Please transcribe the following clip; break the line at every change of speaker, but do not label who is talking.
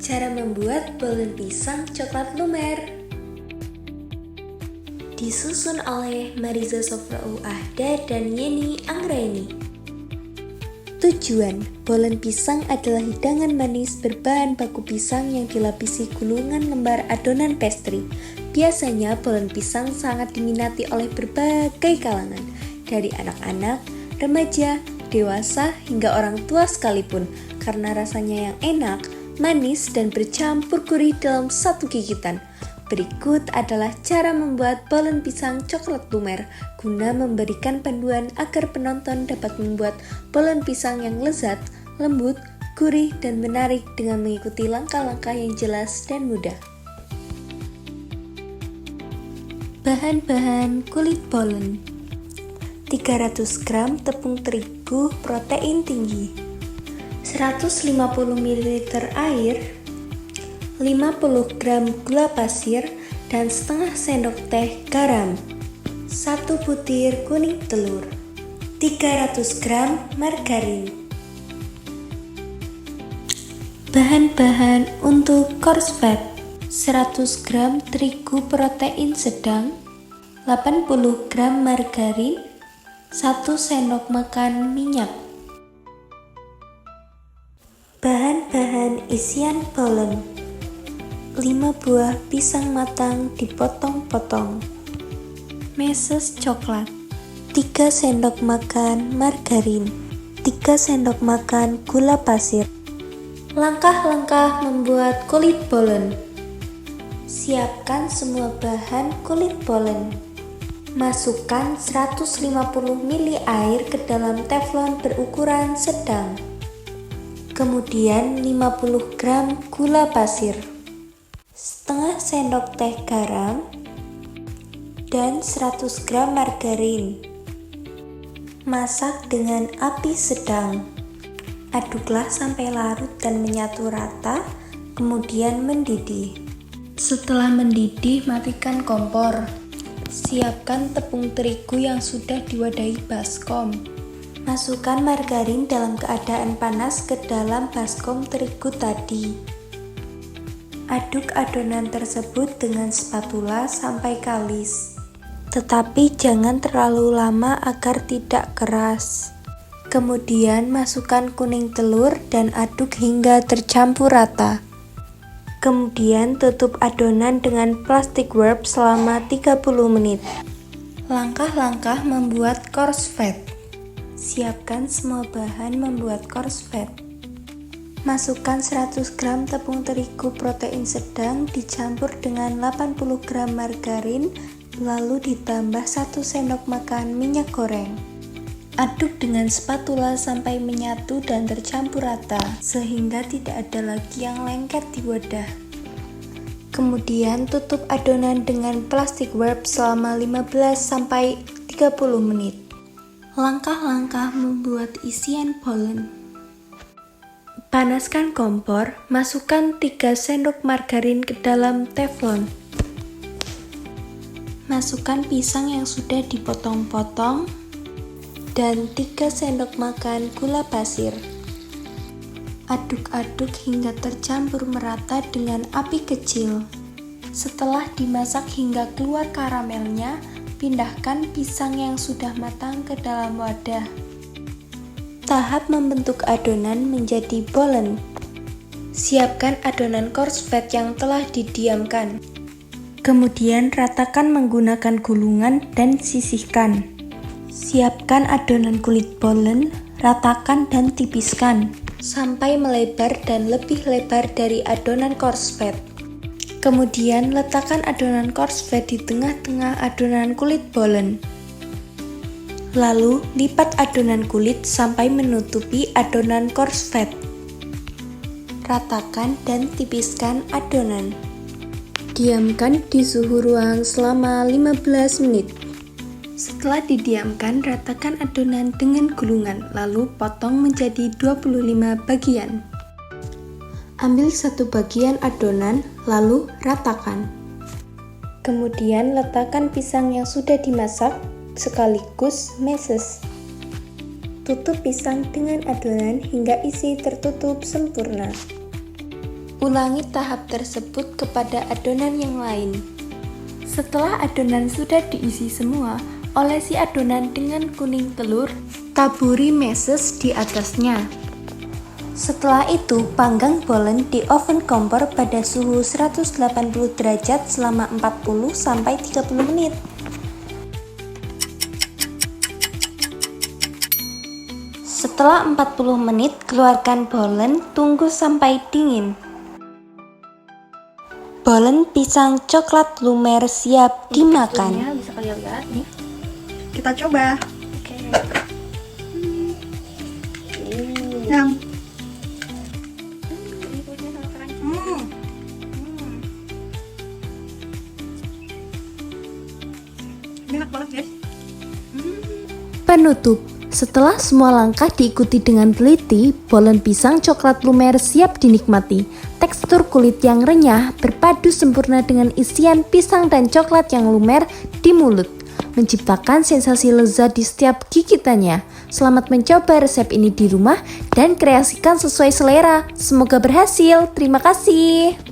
Cara membuat bolen pisang coklat lumer. Disusun oleh Mariza Sofrau Ahda dan Yeni Anggraini. Tujuan, bolen pisang adalah hidangan manis berbahan baku pisang yang dilapisi gulungan lembar adonan pastry. Biasanya bolen pisang sangat diminati oleh berbagai kalangan, dari anak-anak, remaja, dewasa, hingga orang tua sekalipun, karena rasanya yang enak, manis, dan bercampur gurih dalam satu gigitan. Berikut adalah cara membuat bolen pisang coklat lumer guna memberikan panduan agar penonton dapat membuat bolen pisang yang lezat, lembut, gurih, dan menarik dengan mengikuti langkah-langkah yang jelas dan mudah. Bahan-bahan kulit bolen: 300 gram tepung terigu protein tinggi, 150 ml air, 50 gram gula pasir, dan setengah sendok teh garam, 1 butir kuning telur, 300 gram margarin. Bahan-bahan untuk coarse fat: 100 gram terigu protein sedang, 80 gram margarin, 1 sendok makan minyak. Bahan-bahan isian bolen: 5 buah pisang matang dipotong-potong, meses coklat, 3 sendok makan margarin, 3 sendok makan gula pasir. Langkah-langkah membuat kulit bolen. Siapkan semua bahan kulit bolen. Masukkan 150 ml air ke dalam teflon berukuran sedang. Kemudian 50 gram gula pasir, setengah sendok teh garam, dan 100 gram margarin. Masak dengan api sedang. Aduklah sampai larut dan menyatu rata, kemudian mendidih. Setelah mendidih, matikan kompor. Siapkan tepung terigu yang sudah diwadahi baskom. Masukkan margarin dalam keadaan panas ke dalam baskom terigu tadi. Aduk adonan tersebut dengan spatula sampai kalis, tetapi jangan terlalu lama agar tidak keras. Kemudian masukkan kuning telur dan aduk hingga tercampur rata. Kemudian tutup adonan dengan plastik wrap selama 30 menit. Langkah-langkah membuat coarse fat. Siapkan semua bahan membuat coarse fat. Masukkan 100 gram tepung terigu protein sedang dicampur dengan 80 gram margarin, lalu ditambah 1 sendok makan minyak goreng. Aduk dengan spatula sampai menyatu dan tercampur rata, sehingga tidak ada lagi yang lengket di wadah. Kemudian tutup adonan dengan plastik wrap selama 15-30 menit. Langkah-langkah membuat isian bolen. Panaskan kompor, masukkan 3 sendok margarin ke dalam teflon. Masukkan pisang yang sudah dipotong-potong dan 3 sendok makan gula pasir. Aduk-aduk hingga tercampur merata dengan api kecil. Setelah dimasak hingga keluar karamelnya, pindahkan pisang yang sudah matang ke dalam wadah. Tahap membentuk adonan menjadi bolen. Siapkan adonan coarse fat yang telah didiamkan. Kemudian ratakan menggunakan gulungan dan sisihkan. Siapkan adonan kulit bolen, ratakan dan tipiskan sampai melebar dan lebih lebar dari adonan coarse fat. Kemudian letakkan adonan coarse fat di tengah-tengah adonan kulit bolen. Lalu lipat adonan kulit sampai menutupi adonan coarse fat. Ratakan dan tipiskan adonan. Diamkan di suhu ruang selama 15 menit. Setelah didiamkan, ratakan adonan dengan gulungan, lalu potong menjadi 25 bagian. Ambil satu bagian adonan, lalu ratakan. Kemudian letakkan pisang yang sudah dimasak, sekaligus meses. Tutup pisang dengan adonan hingga isi tertutup sempurna. Ulangi tahap tersebut kepada adonan yang lain. Setelah adonan sudah diisi semua, olesi adonan dengan kuning telur, taburi meses di atasnya. Setelah itu, panggang bolen di oven kompor pada suhu 180 derajat selama 40-30 menit. Setelah 40 menit, keluarkan bolen, tunggu sampai dingin. Bolen pisang coklat lumer siap dimakan.
Bisa kalian lihat nih. Kita coba. Oke. Yang. Enak banget guys.
Penutup. Setelah semua langkah diikuti dengan teliti, bolen pisang coklat lumer siap dinikmati. Tekstur kulit yang renyah berpadu sempurna dengan isian pisang dan coklat yang lumer di mulut, menciptakan sensasi lezat di setiap gigitannya. Selamat mencoba resep ini di rumah dan kreasikan sesuai selera. Semoga berhasil. Terima kasih.